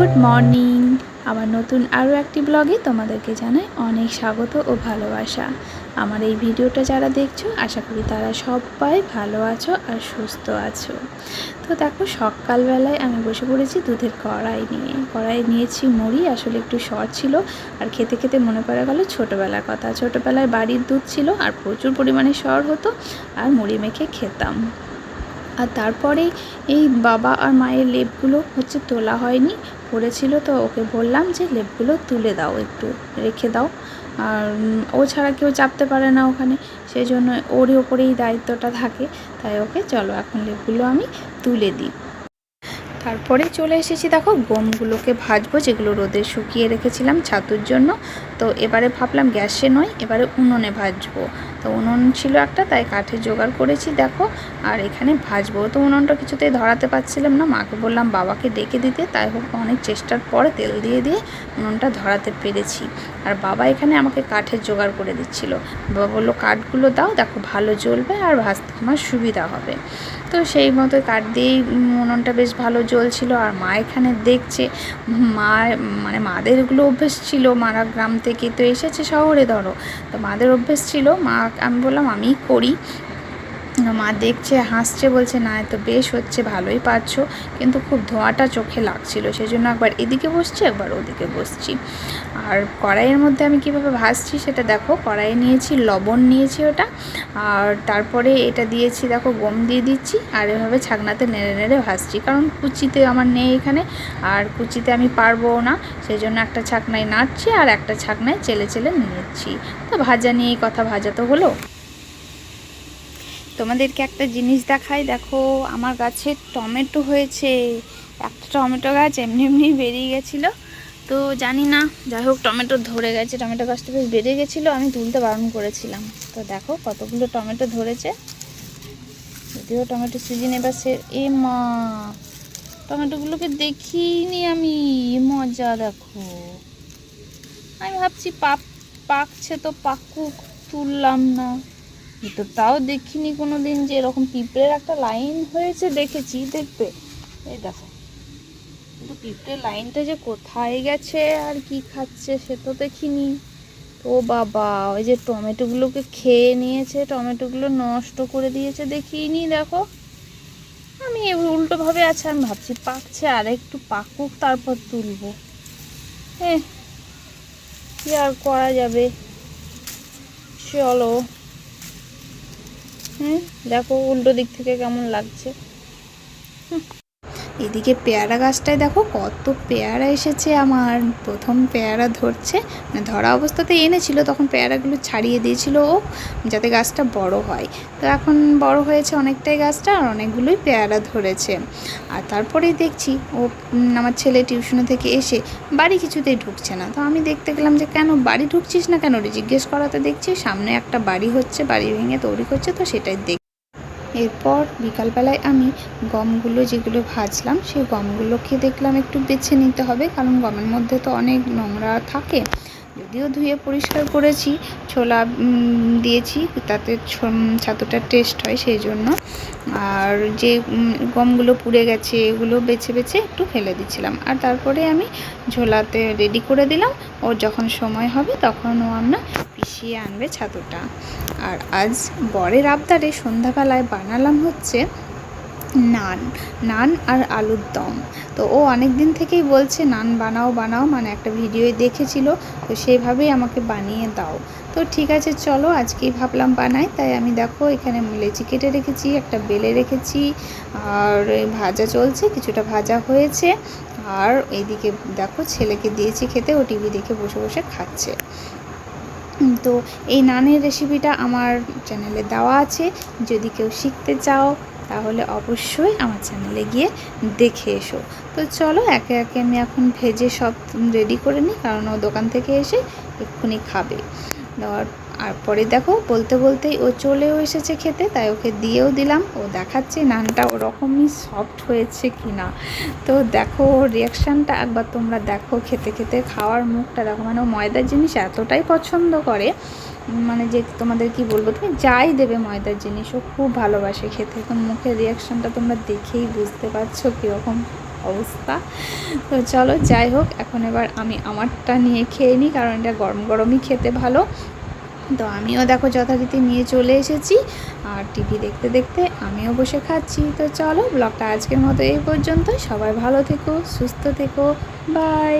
Good morning. আমার নতুন আরও একটি ব্লগে তোমাদেরকে জানাই অনেক স্বাগত ও ভালোবাসা। আমার এই ভিডিওটা যারা দেখছো আশা করি তারা সবাই ভালো আছো আর সুস্থ আছো। তো দেখো সকালবেলায় আমি বসে পড়েছি দুধের কড়াই নিয়েছি মুড়ি, আসলে একটু শর্ট ছিল আর খেতে খেতে মনে পড়ে গেল ছোটোবেলার কথা। ছোটোবেলায় বাড়ির দুধ ছিল আর প্রচুর পরিমাণে শর্ট হতো আর মুড়ি মেখে খেতাম। আর তারপরে এই বাবা আর মায়ের লেপগুলো তোলা হয়নি, পড়েছিল, তো ওকে বললাম যে লেপগুলো তুলে দাও, একটু রেখে দাও। আর ও ছাড়া কেউ চাপতে পারে না ওখানে, সেই জন্য ওরই ওপরেই দায়িত্বটা থাকে। তাই ওকে চলো এখন লেপগুলো আমি তুলে দিই। তারপরে চলে এসেছি দেখো গমগুলোকে ভাজবো, যেগুলো রোদে শুকিয়ে রেখেছিলাম ছাতুর জন্য। তো এবারে ভাবলাম গ্যাসে নয়, এবারে উনুনে ভাজবো। তো উনুন ছিল একটা, তাই কাঠের জোগাড় করেছি দেখো। আর এখানে ভাজবো, তো উনুনটা কিছুতেই ধরাতে পারছিলাম না, মাকে বললাম বাবাকে ডেকে দিতে, তাই হোক অনেক চেষ্টার পরে তেল দিয়ে উনুনটা ধরাতে পেরেছি। আর বাবা এখানে আমাকে কাঠের জোগাড় করে দিচ্ছিল। বাবা বললো কাঠগুলো দাও, দেখো ভালো জ্বলবে আর ভাজতে আমার সুবিধা হবে। তো সেই মতো কাঠ দিয়েই উনুনটা বেশ ভালো জ্বলছিল। আর মা এখানে দেখছে, মাদের এগুলো অভ্যেস ছিল, মারা গ্রাম থেকে তো এসেছে শহরে, ধরো তো মাদের অভ্যেস ছিল। আমি বললাম আমিই করি। মা দেখছে, হাসছে, বলছে না এত বেশ হচ্ছে, ভালোই পারছো, কিন্তু খুব ধোঁয়াটা চোখে লাগছিল, সেই জন্য একবার এদিকে বসছি একবার ওদিকে বসছি। আর কড়াইয়ের মধ্যে আমি কিভাবে ভাজছি সেটা দেখো। কড়াইয়ে নিয়েছি লবণ, নিয়েছি ওটা, আর তারপরে এটা দিয়েছি দেখো গম দিয়ে দিচ্ছি। আর এভাবে ছাকনাতে নেড়ে নেড়ে ভাজছি, কারণ কুচিতে আমার নেই এখানে, আর কুচিতে আমি পারবো না, সেই জন্য একটা ছাকনায় নাড়ছি আর একটা ছাকনায় চেলে চেলে নিচ্ছি। তো ভাজা নিয়েই কথা, ভাজা তো হলো। তোমাদেরকে একটা জিনিস দেখাই, দেখো আমার গাছে টমেটো হয়েছে। একটা টমেটো গাছ এমনি এমনি বেরিয়ে গেছিলো, তো জানি না, যাই হোক টমেটো ধরে গেছে। টমেটো গাছটা বেশ বেড়ে গেছিলো, আমি তুলতে বারণ করেছিলাম। তো দেখো কতগুলো টমেটো ধরেছে, যদিও টমেটো সিজন এবার এ মা, টমেটোগুলোকে দেখিনি আমি, মজা দেখো। আমি ভাবছি পাকছে, তো পাকুক, তুললাম না। তো তাও দেখিনি কোনো দিন যে এরকম পিঁপড়ের একটা লাইন হয়েছে, দেখেছি, দেখবে এই দেখো, কিন্তু পিঁপড়ের লাইনটা যে কোথায় গেছে আর কি খাচ্ছে সে তো দেখিনি। ও বাবা, ওই যে টমেটোগুলোকে খেয়ে নিয়েছে, টমেটোগুলো নষ্ট করে দিয়েছে, দেখিনি, দেখো। আমি উল্টোভাবে আছে, আমি ভাবছি পাকছে, আর একটু পাকুক তারপর তুলবো। কি আর করা যাবে, চলো। দেখো উল্টো দিক থেকে কেমন লাগছে। এদিকে পেয়ারা গাছটায় দেখো কত পেয়ারা এসেছে আমার, প্রথম পেয়ারা ধরছে, মানে ধরা অবস্থাতে এনেছিল, তখন পেয়ারাগুলো ছাড়িয়ে দিয়েছিল ও, যাতে গাছটা বড় হয়। তো এখন বড় হয়েছে অনেকটাই গাছটা, আর অনেকগুলোই পেয়ারা ধরেছে। আর তারপরেই দেখছি ও, আমার ছেলে টিউশনে থেকে এসে বাড়ি কিছুতেই ঢুকছে না। তো আমি দেখতে গেলাম যে কেন বাড়ি ঢুকছিস না কেন রে, জিজ্ঞেস করাতে দেখছি সামনে একটা বাড়ি হচ্ছে, বাড়ি ভেঙে তৈরি করছে, তো সেটাই দেখ। এরপর বিকালবেলায় আমি গমগুলো যেগুলো ভাজলাম সেই গমগুলোকে দেখলাম একটু বেছে নিতে হবে, কারণ গমের মধ্যে তো অনেক নোংরা থাকে। যদিও ধুয়ে পরিষ্কার করেছি, ছোলা দিয়েছি, তাতে ছাতুটা টেস্ট হয় সেই জন্য। আর যে গমগুলো পুড়ে গেছে এগুলো বেছে বেছে একটু ফেলে দিচ্ছিলাম। আর তারপরে আমি ঝোলাতে রেডি করে দিলাম, ওর যখন সময় হবে তখন ও আমরা পিষিয়ে আনবে ছাতুটা। আর আজ বরের আবদারে সন্ধ্যাবেলায় বানালাম হচ্ছে নান আর আলুর দম। তো ও অনেক দিন থেকেই বলছে নান বানাও, মানে একটা ভিডিওয়ে দেখেছিল, তো সেইভাবেই আমাকে বানিয়ে দাও। তো ঠিক আছে চলো আজকেই ভাবলাম বানাই। তাই আমি দেখো এখানে লেচি কেটে রেখেছি, একটা বেলে রেখেছি, আর ভাজা চলছে, কিছুটা ভাজা হয়েছে। আর এইদিকে দেখো ছেলেকে দিয়েছি খেতে, ও টিভি দেখে বসে বসে খাচ্ছে। তো এই নানের রেসিপিটা আমার চ্যানেলে দেওয়া আছে, যদি কেউ শিখতে চাও তাহলে অবশ্যই আমার চ্যানেলে গিয়ে দেখে এসো। তো চলো একে একে আমি এখন ভেজে সব রেডি করে নিই, কারণ ও দোকান থেকে এসে এক্ষুনি খাবে। আর পরে দেখো বলতে বলতেই ও চলেও এসেছে খেতে, তাই ওকে দিয়েও দিলাম। ও দেখাচ্ছে নানটা ওরকমই সফট হয়েছে কি না। তো দেখো রিয়াকশানটা একবার তোমরা দেখো, খেতে খেতে খাওয়ার মুখটা দেখো, মানে ও ময়দার জিনিস এতটাই পছন্দ করে, মানে যে তোমাদের কি বলবো, তুমি যাই দেবে ময়দার জিনিস ও খুব ভালোবাসে খেতে। তো মুখের রিয়াকশানটা তোমরা দেখেই বুঝতে পারছো কীরকম। অবস্থা। তো চলো যাই হোক, এখন এবার আমি আমারটা নিয়ে খেয়ে নিই, কারণ এটা গরম গরমই খেতে ভালো। তো আমিও দেখো যথারীতি নিয়ে চলে এসেছি, আর টিভি দেখতে দেখতে আমিও বসে খাচ্ছি। তো চলো ব্লগটা আজকের মতো এই পর্যন্ত। সবাই ভালো থেকো, সুস্থ থেকো, বাই।